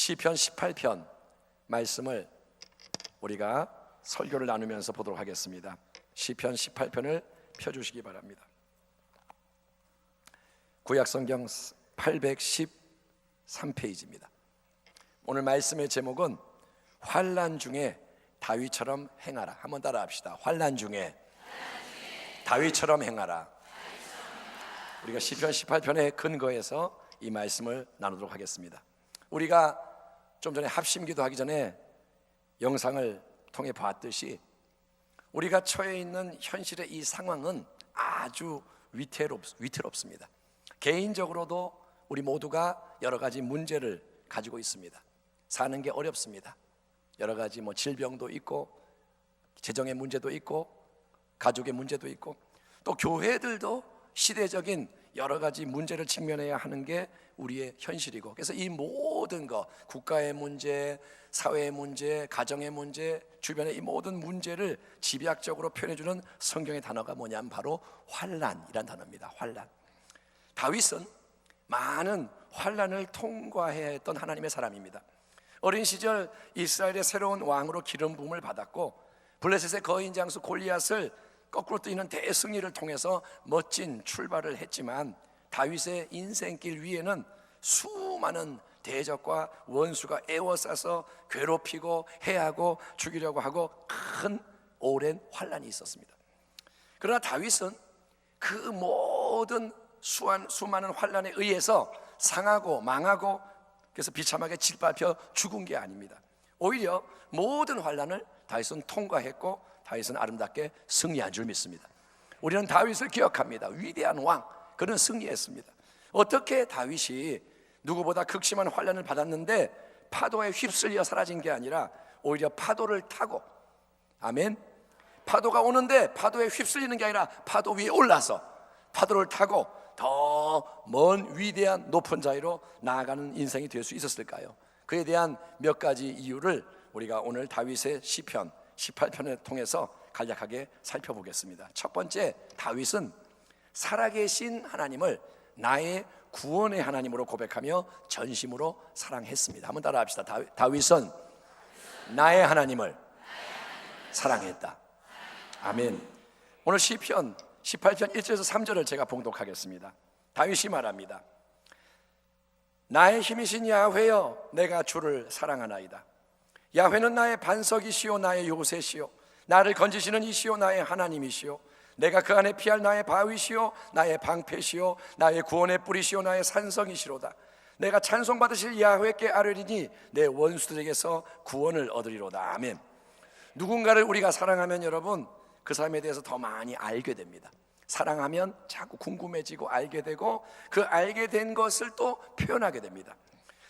시편 18편 말씀을 우리가 설교를 나누면서 보도록 하겠습니다. 시편 18편을 펴주시기 바랍니다. 구약성경 813페이지입니다. 오늘 말씀의 제목은 환난 중에 다윗처럼 행하라. 한번 따라 합시다. 환난 중에 다윗처럼 행하라. 우리가 시편 18편의 근거에서 이 말씀을 나누도록 하겠습니다. 우리가 좀 전에 합심기도 하기 전에 영상을 통해 봤듯이 우리가 처해 있는 현실의 이 상황은 아주 위태롭습니다. 개인적으로도 우리 모두가 여러 가지 문제를 가지고 있습니다. 사는 게 어렵습니다. 여러 가지 질병도 있고 재정의 문제도 있고 가족의 문제도 있고 또 교회들도 시대적인 여러 가지 문제를 직면해야 하는 게 우리의 현실이고, 그래서 이 모든 것, 국가의 문제, 사회의 문제, 가정의 문제, 주변의 이 모든 문제를 집약적으로 표현해주는 성경의 단어가 뭐냐면 바로 환난이란 단어입니다. 환난. 다윗은 많은 환난을 통과해야 했던 하나님의 사람입니다. 어린 시절 이스라엘의 새로운 왕으로 기름 부음을 받았고, 블레셋의 거인 장수 골리앗을 거꾸로 뛰는 대승리를 통해서 멋진 출발을 했지만, 다윗의 인생길 위에는 수많은 대적과 원수가 에워싸서 괴롭히고 해하고 죽이려고 하고 큰 오랜 환난이 있었습니다. 그러나 다윗은 그 모든 수많은 환난에 의해서 상하고 망하고 그래서 비참하게 짓밟혀 죽은 게 아닙니다. 오히려 모든 환난을 다윗은 통과했고 다윗은 아름답게 승리한 줄 믿습니다. 우리는 다윗을 기억합니다. 위대한 왕, 그는 승리했습니다. 어떻게 다윗이 누구보다 극심한 환난을 받았는데 파도에 휩쓸려 사라진 게 아니라 오히려 파도를 타고, 아멘, 파도가 오는데 파도에 휩쓸리는 게 아니라 파도 위에 올라서 파도를 타고 더 먼 위대한 높은 자리로 나아가는 인생이 될 수 있었을까요? 그에 대한 몇 가지 이유를 우리가 오늘 다윗의 시편 18편을 통해서 간략하게 살펴보겠습니다. 첫 번째, 다윗은 살아계신 하나님을 나의 구원의 하나님으로 고백하며 전심으로 사랑했습니다. 한번 따라 합시다. 다윗은 나의 하나님을 사랑했다. 아멘. 오늘 시편 18편 1절에서 3절을 제가 봉독하겠습니다. 다윗이 말합니다. 나의 힘이신 야훼여, 내가 주를 사랑하나이다. 야훼는 나의 반석이시오, 나의 요새시오, 나를 건지시는 이시오, 나의 하나님이시오. 내가 그 안에 피할 나의 바위시오, 나의 방패시오, 나의 구원의 뿌리시오, 나의 산성이시로다. 내가 찬송받으실 야훼께 아뢰리니 내 원수들에게서 구원을 얻으리로다. 아멘. 누군가를 우리가 사랑하면 여러분, 그 사람에 대해서 더 많이 알게 됩니다. 사랑하면 자꾸 궁금해지고 알게 되고 그 알게 된 것을 또 표현하게 됩니다.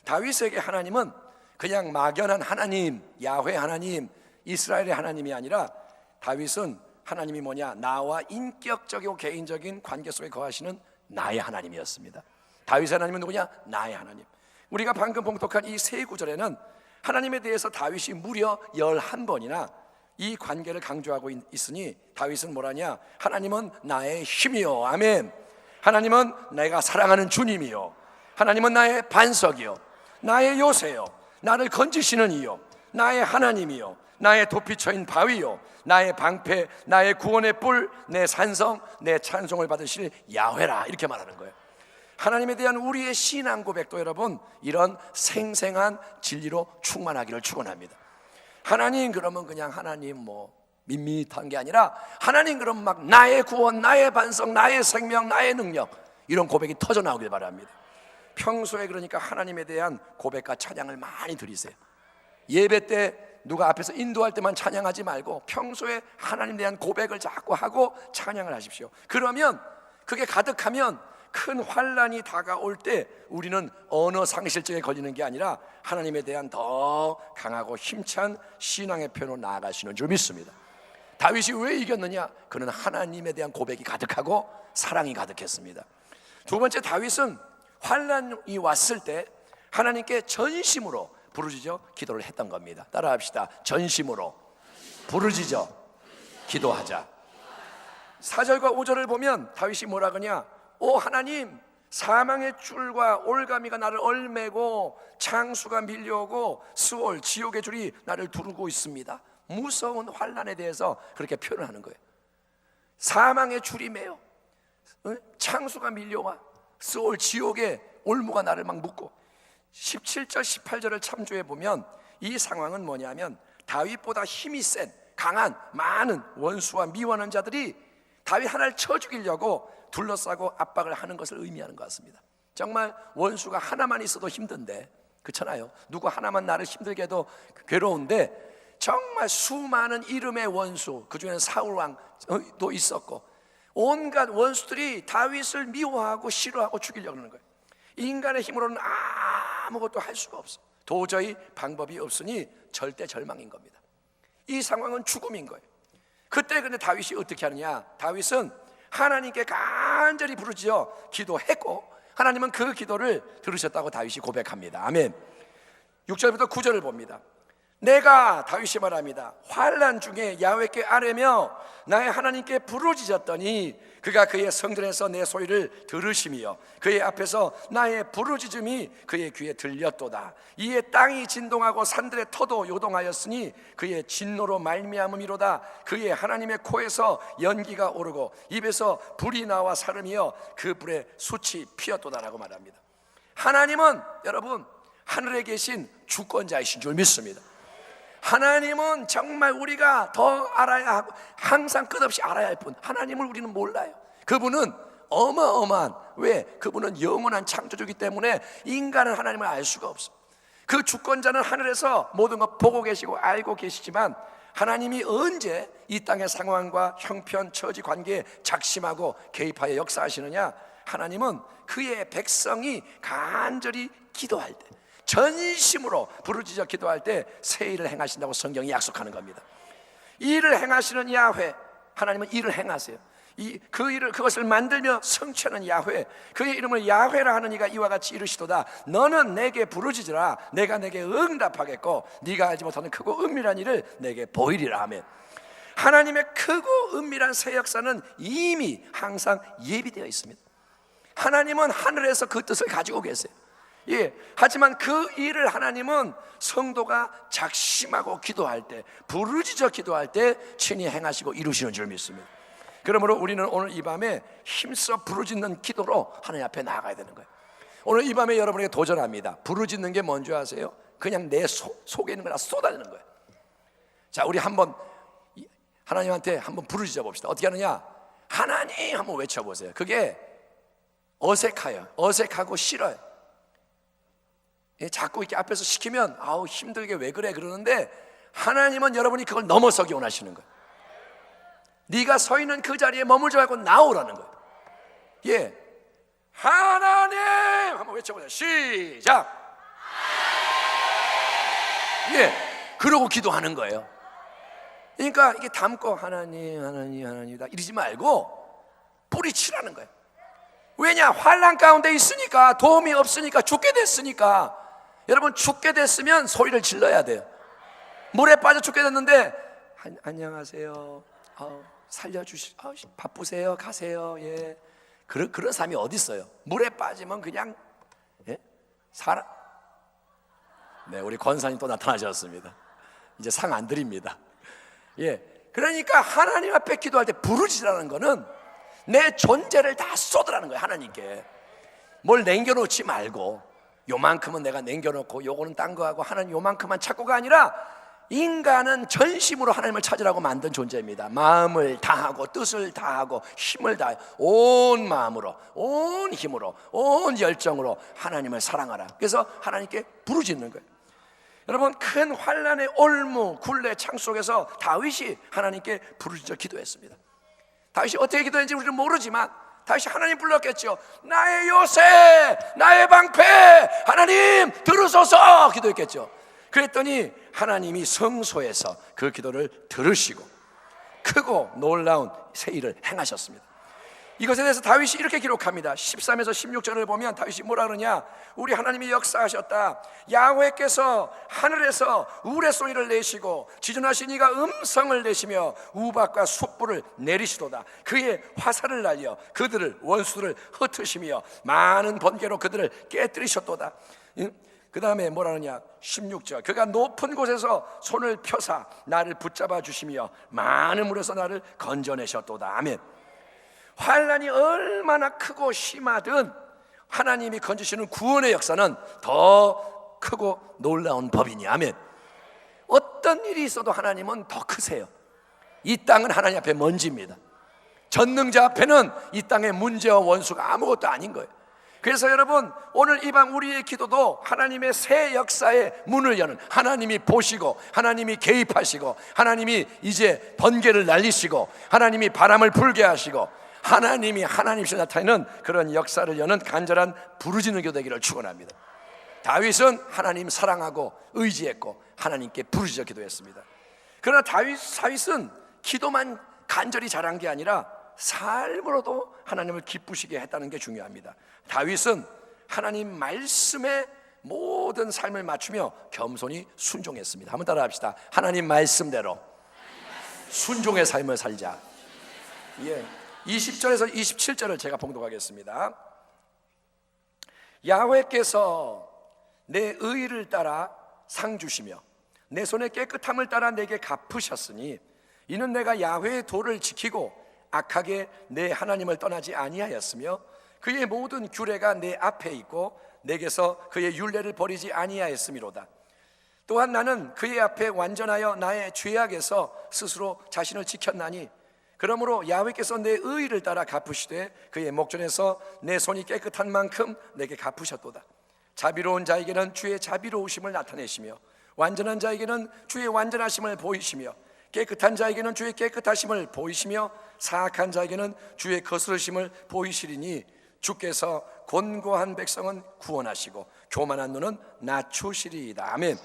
다윗에게 하나님은 그냥 막연한 하나님, 야훼 하나님, 이스라엘의 하나님이 아니라 다윗은 하나님이 뭐냐? 나와 인격적이고 개인적인 관계 속에 거하시는 나의 하나님이었습니다. 다윗의 하나님은 누구냐? 나의 하나님. 우리가 방금 봉독한 이 세 구절에는 하나님에 대해서 다윗이 무려 11번이나 이 관계를 강조하고 있으니 다윗은 뭐라냐? 하나님은 나의 힘이요, 아멘. 하나님은 내가 사랑하는 주님이요, 하나님은 나의 반석이요, 나의 요새요, 나를 건지시는 이요, 나의 하나님이요, 나의 도피처인 바위요, 나의 방패, 나의 구원의 뿔, 내 산성, 내 찬송을 받으실 야훼라, 이렇게 말하는 거예요. 하나님에 대한 우리의 신앙 고백도 여러분 이런 생생한 진리로 충만하기를 축원합니다. 하나님 그러면 그냥 하나님 밋밋한 게 아니라 하나님 그러면 막 나의 구원, 나의 반석, 나의 생명, 나의 능력, 이런 고백이 터져 나오길 바랍니다. 평소에 그러니까 하나님에 대한 고백과 찬양을 많이 드리세요. 예배 때 누가 앞에서 인도할 때만 찬양하지 말고 평소에 하나님에 대한 고백을 자꾸 하고 찬양을 하십시오. 그러면 그게 가득하면 큰 환난이 다가올 때 우리는 언어 상실증에 걸리는 게 아니라 하나님에 대한 더 강하고 힘찬 신앙의 편으로 나아가시는 줄 믿습니다. 다윗이 왜 이겼느냐? 그는 하나님에 대한 고백이 가득하고 사랑이 가득했습니다. 두 번째, 다윗은 환난이 왔을 때 하나님께 전심으로 부르짖어 기도를 했던 겁니다. 따라 합시다. 전심으로 부르짖어 기도하자. 4절과 5절을 보면 다윗이 뭐라 그러냐? 오 하나님, 사망의 줄과 올가미가 나를 얽매고 창수가 밀려오고 스올 지옥의 줄이 나를 두르고 있습니다. 무서운 환난에 대해서 그렇게 표현하는 거예요. 사망의 줄이 매요, 창수가 밀려와, 스올 지옥의 올무가 나를 막 묶고. 17절 18절을 참조해 보면 이 상황은 뭐냐면 다윗보다 힘이 센 강한 많은 원수와 미워하는 자들이 다윗 하나를 쳐 죽이려고 둘러싸고 압박을 하는 것을 의미하는 것 같습니다. 정말 원수가 하나만 있어도 힘든데, 그렇잖아요. 누구 하나만 나를 힘들게 해도 괴로운데, 정말 수많은 이름의 원수, 그중에는 사울왕도 있었고 온갖 원수들이 다윗을 미워하고 싫어하고 죽이려고 하는 거예요. 인간의 힘으로는 아무것도 할 수가 없어. 도저히 방법이 없으니 절대 절망인 겁니다. 이 상황은 죽음인 거예요. 그때 근데 다윗이 어떻게 하느냐? 다윗은 하나님께 간절히 부르짖어 기도했고 하나님은 그 기도를 들으셨다고 다윗이 고백합니다. 아멘. 6절부터 9절을 봅니다. 내가, 다윗이 말합니다, 환난 중에 야훼께 아뢰며 나의 하나님께 부르짖었더니 그가 그의 성전에서 내 소리를 들으시며 그의 앞에서 나의 부르짖음이 그의 귀에 들렸도다. 이에 땅이 진동하고 산들의 터도 요동하였으니 그의 진노로 말미암음이로다. 그의 하나님의 코에서 연기가 오르고 입에서 불이 나와 사름이여 그 불에 숯이 피었도다라고 말합니다. 하나님은 여러분 하늘에 계신 주권자이신 줄 믿습니다. 하나님은 정말 우리가 더 알아야 하고 항상 끝없이 알아야 할 분, 하나님을 우리는 몰라요. 그분은 어마어마한, 왜? 그분은 영원한 창조주이기 때문에 인간은 하나님을 알 수가 없어. 그 주권자는 하늘에서 모든 것 보고 계시고 알고 계시지만 하나님이 언제 이 땅의 상황과 형편, 처지, 관계에 작심하고 개입하여 역사하시느냐? 하나님은 그의 백성이 간절히 기도할 때, 전심으로 부르짖어 기도할 때 새 일을 행하신다고 성경이 약속하는 겁니다. 이 일을 행하시는 야훼, 하나님은 일을 행하세요. 그것을 만들며 성취하는 야훼, 그의 이름을 야훼라 하는 이가 이와 같이 이르시도다. 너는 내게 부르짖으라. 내가 내게 응답하겠고 네가 알지 못하는 크고 은밀한 일을 내게 보이리라. 아멘. 하나님의 크고 은밀한 새 역사는 이미 항상 예비되어 있습니다. 하나님은 하늘에서 그 뜻을 가지고 계세요. 예, 하지만 그 일을 하나님은 성도가 작심하고 기도할 때, 부르짖어 기도할 때 친히 행하시고 이루시는 줄 믿습니다. 그러므로 우리는 오늘 이 밤에 힘써 부르짖는 기도로 하나님 앞에 나아가야 되는 거예요. 오늘 이 밤에 여러분에게 도전합니다. 부르짖는 게 뭔지 아세요? 그냥 내 속에 있는 거나 쏟아내는 거예요. 자, 우리 한번 하나님한테 한번 부르짖어 봅시다. 어떻게 하느냐? 하나님 한번 외쳐보세요. 그게 어색해요. 어색하고 싫어요. 자꾸 이렇게 앞에서 시키면 아우 힘들게 왜 그래 그러는데, 하나님은 여러분이 그걸 넘어서기 원하시는 거예요. 네가 서 있는 그 자리에 머물지 말고 나오라는 거예요. 예, 하나님 한번 외쳐보세요. 시작. 예, 그러고 기도하는 거예요. 그러니까 이게 담고 하나님 하나님 하나님이다 이러지 말고 뿌리치라는 거예요. 왜냐? 환난 가운데 있으니까, 도움이 없으니까, 죽게 됐으니까. 여러분, 죽게 됐으면 소리를 질러야 돼요. 물에 빠져 죽게 됐는데 안녕하세요, 바쁘세요, 가세요. 예, 그런 사람이 어디 있어요? 물에 빠지면 그냥 사람. 네, 우리 권사님 또 나타나셨습니다. 이제 상 안 드립니다. 예, 그러니까 하나님 앞에 기도할 때 부르짖으라는 거는 내 존재를 다 쏟으라는 거예요. 하나님께 뭘 남겨놓지 말고, 요만큼은 내가 남겨놓고 요거는 딴 거 하고 하나님 요만큼만 찾고가 아니라, 인간은 전심으로 하나님을 찾으라고 만든 존재입니다. 마음을 다하고 뜻을 다하고 힘을 다해 온 마음으로, 온 힘으로, 온 열정으로 하나님을 사랑하라. 그래서 하나님께 부르짖는 거예요. 여러분, 큰 환난의 올무, 굴레, 창 속에서 다윗이 하나님께 부르짖어 기도했습니다. 다윗이 어떻게 기도했는지 우리는 모르지만 다윗이 하나님 불렀겠죠. 나의 요새, 나의 방패, 하나님 들으소서 기도했겠죠. 그랬더니 하나님이 성소에서 그 기도를 들으시고 크고 놀라운 새 일을 행하셨습니다. 이것에 대해서 다윗이 이렇게 기록합니다. 13에서 16절을 보면 다윗이 뭐라 그러냐? 우리 하나님이 역사하셨다. 야훼께서 하늘에서 우레소리를 내시고 지존하신 이가 음성을 내시며 우박과 숯불을 내리시도다. 그의 화살을 날려 그들을 원수들을 흩으시며 많은 번개로 그들을 깨뜨리셨도다. 그 다음에 뭐라 그러냐? 16절, 그가 높은 곳에서 손을 펴사 나를 붙잡아 주시며 많은 물에서 나를 건져내셨도다. 아멘. 환난이 얼마나 크고 심하든 하나님이 건지시는 구원의 역사는 더 크고 놀라운 법이니. 아멘. 어떤 일이 있어도 하나님은 더 크세요. 이 땅은 하나님 앞에 먼지입니다. 전능자 앞에는 이 땅의 문제와 원수가 아무것도 아닌 거예요. 그래서 여러분, 오늘 이 밤 우리의 기도도 하나님의 새 역사의 문을 여는, 하나님이 보시고 하나님이 개입하시고 하나님이 이제 번개를 날리시고 하나님이 바람을 불게 하시고 하나님이 하나님이시 나타내는 그런 역사를 여는 간절한 부르짖는 기도 되기를 축원합니다. 다윗은 하나님 사랑하고 의지했고 하나님께 부르짖어 기도했습니다. 그러나 다윗은 기도만 간절히 잘한 게 아니라 삶으로도 하나님을 기쁘시게 했다는 게 중요합니다. 다윗은 하나님 말씀에 모든 삶을 맞추며 겸손히 순종했습니다. 한번 따라합시다. 하나님 말씀대로 순종의 삶을 살자. 예. 20절에서 27절을 제가 봉독하겠습니다. 야훼께서 내 의를 따라 상 주시며 내 손의 깨끗함을 따라 내게 갚으셨으니 이는 내가 야훼의 도를 지키고 악하게 내 하나님을 떠나지 아니하였으며 그의 모든 규례가 내 앞에 있고 내게서 그의 율례를 버리지 아니하였음이로다. 또한 나는 그의 앞에 완전하여 나의 죄악에서 스스로 자신을 지켰나니 그러므로 야훼께서 내 의를 따라 갚으시되 그의 목전에서 내 손이 깨끗한 만큼 내게 갚으셨도다. 자비로운 자에게는 주의 자비로우심을 나타내시며 완전한 자에게는 주의 완전하심을 보이시며 깨끗한 자에게는 주의 깨끗하심을 보이시며 사악한 자에게는 주의 거스르심을 보이시리니 주께서 곤고한 백성은 구원하시고 교만한 눈은 낮추시리이다. 아멘.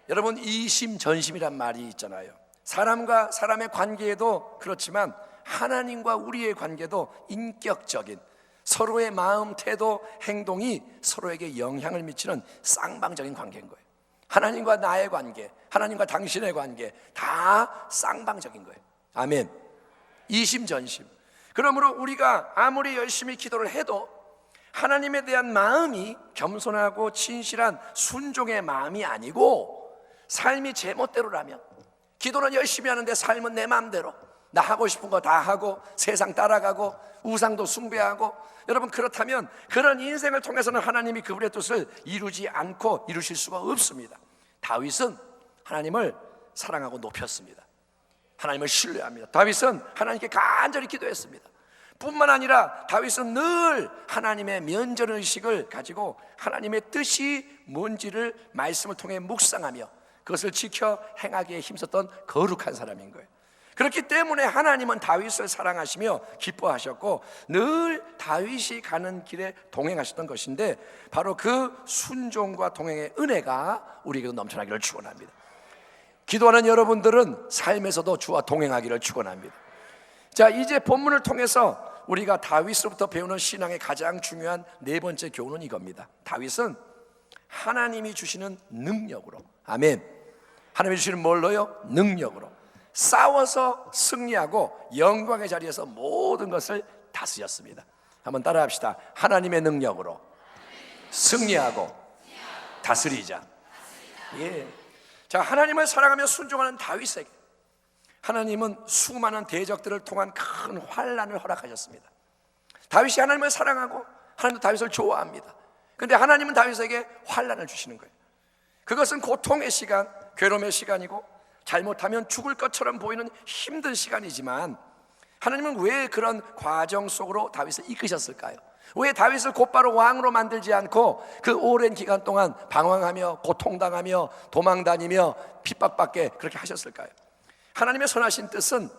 여러분, 이심전심이란 말이 있잖아요. 사람과 사람의 관계에도 그렇지만 하나님과 우리의 관계도 인격적인 서로의 마음, 태도, 행동이 서로에게 영향을 미치는 쌍방적인 관계인 거예요. 하나님과 나의 관계, 하나님과 당신의 관계 다 쌍방적인 거예요. 아멘. 이심전심. 그러므로 우리가 아무리 열심히 기도를 해도 하나님에 대한 마음이 겸손하고 진실한 순종의 마음이 아니고 삶이 제멋대로라면, 기도는 열심히 하는데 삶은 내 마음대로 나 하고 싶은 거 다 하고 세상 따라가고 우상도 숭배하고, 여러분 그렇다면 그런 인생을 통해서는 하나님이 그분의 뜻을 이루지 않고 이루실 수가 없습니다. 다윗은 하나님을 사랑하고 높였습니다. 하나님을 신뢰합니다. 다윗은 하나님께 간절히 기도했습니다. 뿐만 아니라 다윗은 늘 하나님의 면전의식을 가지고 하나님의 뜻이 뭔지를 말씀을 통해 묵상하며 그것을 지켜 행하기에 힘썼던 거룩한 사람인 거예요. 그렇기 때문에 하나님은 다윗을 사랑하시며 기뻐하셨고 늘 다윗이 가는 길에 동행하셨던 것인데, 바로 그 순종과 동행의 은혜가 우리에게도 넘쳐나기를 축원합니다. 기도하는 여러분들은 삶에서도 주와 동행하기를 축원합니다. 자, 이제 본문을 통해서 우리가 다윗으로부터 배우는 신앙의 가장 중요한 네 번째 교훈은 이겁니다. 다윗은 하나님이 주시는 능력으로, 아멘, 하나님이 주시는 뭘로요? 능력으로 싸워서 승리하고 영광의 자리에서 모든 것을 다스렸습니다. 한번 따라합시다. 하나님의 능력으로 승리하고 다스리자. 예. 자, 하나님을 사랑하며 순종하는 다윗에게 하나님은 수많은 대적들을 통한 큰 환난을 허락하셨습니다. 다윗이 하나님을 사랑하고 하나님도 다윗을 좋아합니다. 그런데 하나님은 다윗에게 환난을 주시는 거예요. 그것은 고통의 시간, 괴로움의 시간이고 잘못하면 죽을 것처럼 보이는 힘든 시간이지만 하나님은 왜 그런 과정 속으로 다윗을 이끄셨을까요? 왜 다윗을 곧바로 왕으로 만들지 않고 그 오랜 기간 동안 방황하며 고통당하며 도망다니며 핍박받게 그렇게 하셨을까요? 하나님의 선하신 뜻은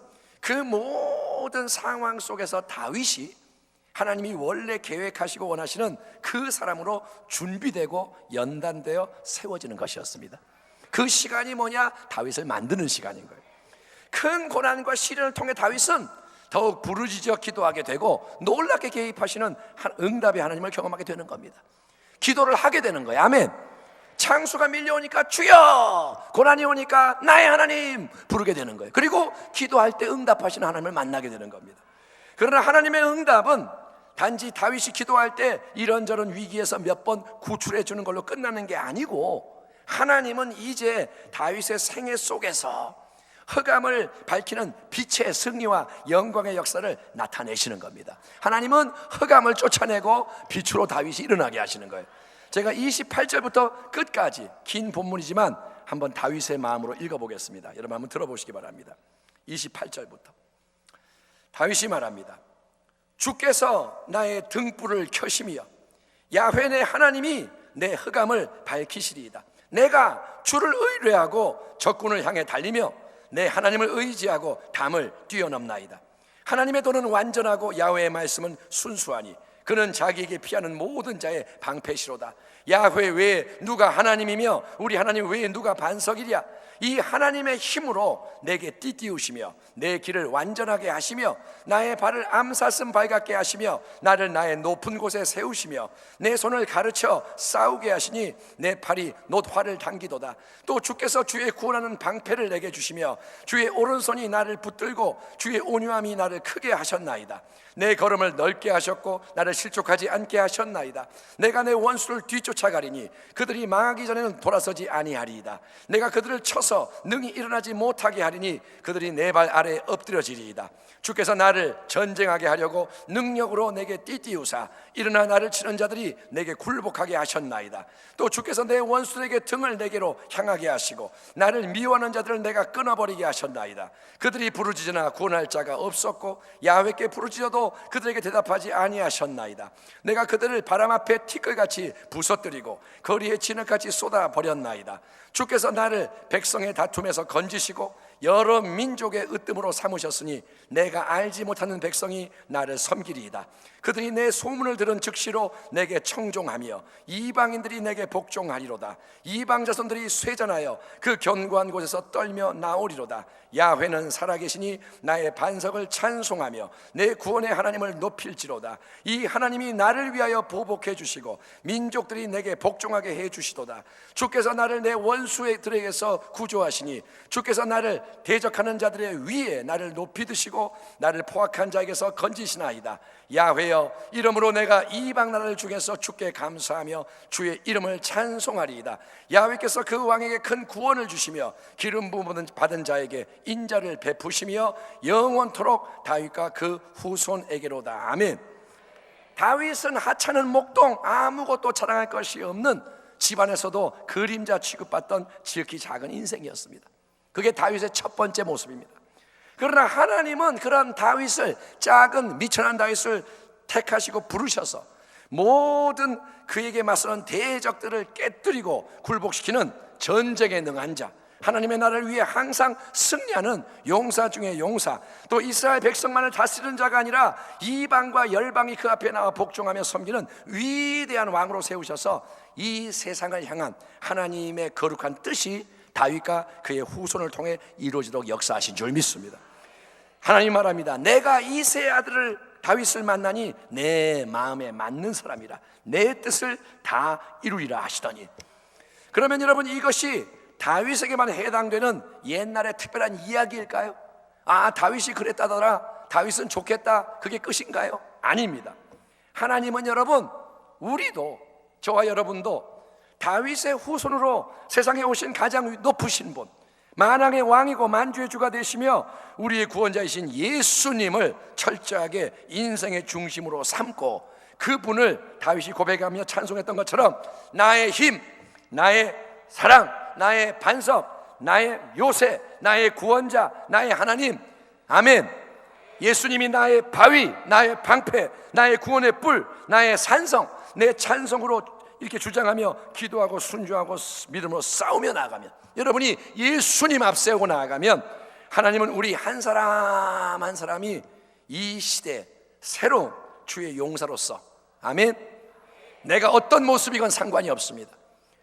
그 모든 상황 속에서 다윗이 하나님이 원래 계획하시고 원하시는 그 사람으로 준비되고 연단되어 세워지는 것이었습니다. 그 시간이 뭐냐? 다윗을 만드는 시간인 거예요. 큰 고난과 시련을 통해 다윗은 더욱 부르짖어 기도하게 되고 놀랍게 개입하시는 응답의 하나님을 경험하게 되는 겁니다. 기도를 하게 되는 거예요. 아멘. 창수가 밀려오니까 주여, 고난이 오니까 나의 하나님 부르게 되는 거예요. 그리고 기도할 때 응답하시는 하나님을 만나게 되는 겁니다. 그러나 하나님의 응답은 단지 다윗이 기도할 때 이런저런 위기에서 몇 번 구출해 주는 걸로 끝나는 게 아니고, 하나님은 이제 다윗의 생애 속에서 흑암을 밝히는 빛의 승리와 영광의 역사를 나타내시는 겁니다. 하나님은 흑암을 쫓아내고 빛으로 다윗이 일어나게 하시는 거예요. 제가 28절부터 끝까지 긴 본문이지만 한번 다윗의 마음으로 읽어보겠습니다. 여러분 한번 들어보시기 바랍니다. 28절부터 다윗이 말합니다. 주께서 나의 등불을 켜시며 야훼 내 하나님이 내 흑암을 밝히시리이다. 내가 주를 의뢰하고 적군을 향해 달리며 내 하나님을 의지하고 담을 뛰어넘나이다. 하나님의 도는 완전하고 야훼의 말씀은 순수하니 그는 자기에게 피하는 모든 자의 방패시로다. 야훼 외에 누가 하나님이며 우리 하나님 외에 누가 반석이랴. 이 하나님의 힘으로 내게 띠띠우시며 내 길을 완전하게 하시며 나의 발을 암사슴 발같게 하시며 나를 나의 높은 곳에 세우시며 내 손을 가르쳐 싸우게 하시니 내 팔이 놋화를 당기도다. 또 주께서 주의 구원하는 방패를 내게 주시며 주의 오른손이 나를 붙들고 주의 온유함이 나를 크게 하셨나이다. 내 걸음을 넓게 하셨고 나를 실족하지 않게 하셨나이다. 내가 내 원수를 뒤쫓아가리니 그들이 망하기 전에는 돌아서지 아니하리이다. 내가 그들을 쳐서 능히 일어나지 못하게 하리니 그들이 내 발 아래에 엎드려지리이다. 주께서 나를 전쟁하게 하려고 능력으로 내게 띠띠우사 일어나 나를 치는 자들이 내게 굴복하게 하셨나이다. 또 주께서 내 원수에게 등을 내게로 향하게 하시고 나를 미워하는 자들을 내가 끊어버리게 하셨나이다. 그들이 부르짖으나 구원할 자가 없었고 야훼께 부르짖어도 그들에게 대답하지 아니하셨나이다. 내가 그들을 바람 앞에 티끌같이 부서뜨리고 거리에 진흙같이 쏟아버렸나이다. 주께서 나를 백성의 다툼에서 건지시고 여러 민족의 으뜸으로 삼으셨으니 내가 알지 못하는 백성이 나를 섬기리이다. 그들이 내 소문을 들은 즉시로 내게 청종하며 이방인들이 내게 복종하리로다. 이방 자손들이 쇠잔하여 그 견고한 곳에서 떨며 나오리로다. 야훼는 살아계시니 나의 반석을 찬송하며 내 구원의 하나님을 높일지로다. 이 하나님이 나를 위하여 보복해 주시고 민족들이 내게 복종하게 해 주시도다. 주께서 나를 내 원수들에게서 구조하시니 주께서 나를 대적하는 자들의 위에 나를 높이 드시고 나를 포악한 자에게서 건지시나이다. 야훼여, 이름으로 내가 이방 나라를 중에서 주께 감사하며 주의 이름을 찬송하리이다. 야훼께서 그 왕에게 큰 구원을 주시며 기름 부음 받은 자에게 인자를 베푸시며 영원토록 다윗과 그 후손에게로다. 아멘. 다윗은 하찮은 목동, 아무것도 자랑할 것이 없는 집안에서도 그림자 취급받던 지극히 작은 인생이었습니다. 그게 다윗의 첫 번째 모습입니다. 그러나 하나님은 그런 다윗을, 작은 미천한 다윗을 택하시고 부르셔서 모든 그에게 맞서는 대적들을 깨뜨리고 굴복시키는 전쟁에 능한 자, 하나님의 나라를 위해 항상 승리하는 용사 중에 용사, 또 이스라엘 백성만을 다스리는 자가 아니라 이방과 열방이 그 앞에 나와 복종하며 섬기는 위대한 왕으로 세우셔서 이 세상을 향한 하나님의 거룩한 뜻이 다윗과 그의 후손을 통해 이루어지도록 역사하신 줄 믿습니다. 하나님 말합니다. 내가 이세 아들을 다윗을 만나니 내 마음에 맞는 사람이라 내 뜻을 다 이루리라 하시더니, 그러면 여러분, 이것이 다윗에게만 해당되는 옛날의 특별한 이야기일까요? 아, 다윗이 그랬다더라, 다윗은 좋겠다, 그게 끝인가요? 아닙니다. 하나님은 여러분, 우리도, 저와 여러분도 다윗의 후손으로 세상에 오신 가장 높으신 분, 만왕의 왕이고 만주의 주가 되시며 우리의 구원자이신 예수님을 철저하게 인생의 중심으로 삼고 그분을 다윗이 고백하며 찬송했던 것처럼 나의 힘, 나의 사랑, 나의 반석, 나의 요새, 나의 구원자, 나의 하나님, 아멘. 예수님이 나의 바위, 나의 방패, 나의 구원의 뿔, 나의 산성, 내 찬송으로 이렇게 주장하며 기도하고 순종하고 믿음으로 싸우며 나아가면, 여러분이 예수님 앞세우고 나아가면 하나님은 우리 한 사람 한 사람이 이 시대 새로운 주의 용사로서, 아멘, 내가 어떤 모습이건 상관이 없습니다.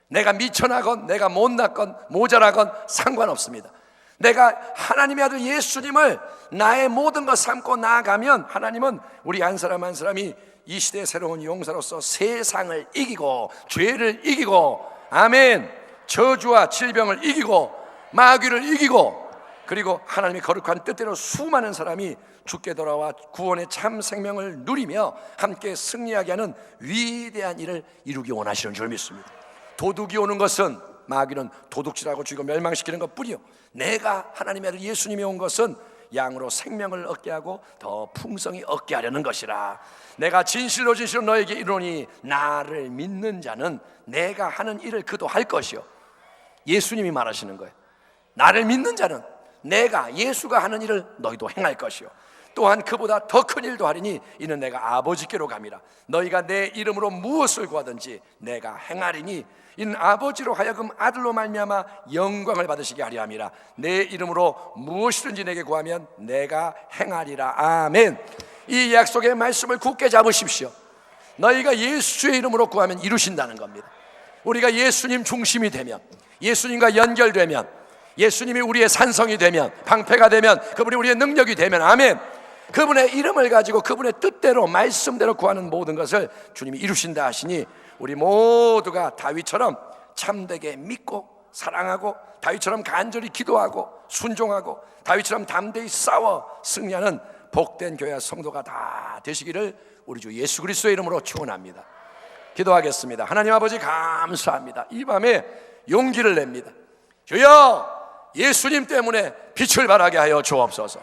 내가 미천하건 내가 못났건 모자라건 상관없습니다. 내가 하나님의 아들 예수님을 나의 모든 것 삼고 나아가면 하나님은 우리 한 사람 한 사람이 이 시대의 새로운 용사로서 세상을 이기고 죄를 이기고, 아멘, 저주와 질병을 이기고 마귀를 이기고, 그리고 하나님의 거룩한 뜻대로 수많은 사람이 죽게 돌아와 구원의 참 생명을 누리며 함께 승리하게 하는 위대한 일을 이루기 원하시는 줄 믿습니다. 도둑이 오는 것은, 마귀는 도둑질하고 죽이고 멸망시키는 것뿐이요, 내가 하나님의 아들 예수님이 온 것은 양으로 생명을 얻게 하고 더 풍성히 얻게 하려는 것이라. 내가 진실로 너에게 이르노니 나를 믿는 자는 내가 하는 일을 그도 할 것이요. 예수님이 말하시는 거예요. 나를 믿는 자는 내가, 예수가 하는 일을 너희도 행할 것이요, 또한 그보다 더 큰 일도 하리니 이는 내가 아버지께로 감이라. 너희가 내 이름으로 무엇을 구하든지 내가 행하리니 이는 아버지로 하여금 아들로 말미암아 영광을 받으시게 하려 함이라. 내 이름으로 무엇이든지 내게 구하면 내가 행하리라. 아멘. 이 약속의 말씀을 굳게 잡으십시오. 너희가 예수의 이름으로 구하면 이루신다는 겁니다. 우리가 예수님 중심이 되면, 예수님과 연결되면, 예수님이 우리의 산성이 되면, 방패가 되면, 그분이 우리의 능력이 되면, 아멘, 그분의 이름을 가지고 그분의 뜻대로 말씀대로 구하는 모든 것을 주님이 이루신다 하시니 우리 모두가 다윗처럼 참되게 믿고 사랑하고, 다윗처럼 간절히 기도하고 순종하고, 다윗처럼 담대히 싸워 승리하는 복된 교회와 성도가 다 되시기를 우리 주 예수 그리스도의 이름으로 축원합니다. 기도하겠습니다. 하나님 아버지, 감사합니다. 이 밤에 용기를 냅니다. 주여, 예수님 때문에 빛을 발하게 하여 주옵소서.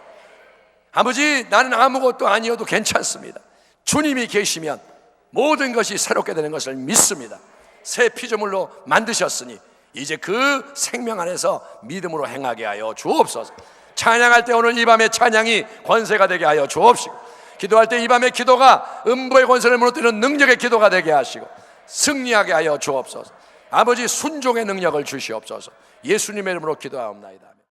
아버지, 나는 아무것도 아니어도 괜찮습니다. 주님이 계시면 모든 것이 새롭게 되는 것을 믿습니다. 새 피조물로 만드셨으니 이제 그 생명 안에서 믿음으로 행하게 하여 주옵소서. 찬양할 때 오늘 이 밤에 찬양이 권세가 되게 하여 주옵시고, 기도할 때 이 밤에 기도가 음부의 권세를 무너뜨리는 능력의 기도가 되게 하시고 승리하게 하여 주옵소서. 아버지, 순종의 능력을 주시옵소서. 예수님의 이름으로 기도하옵나이다.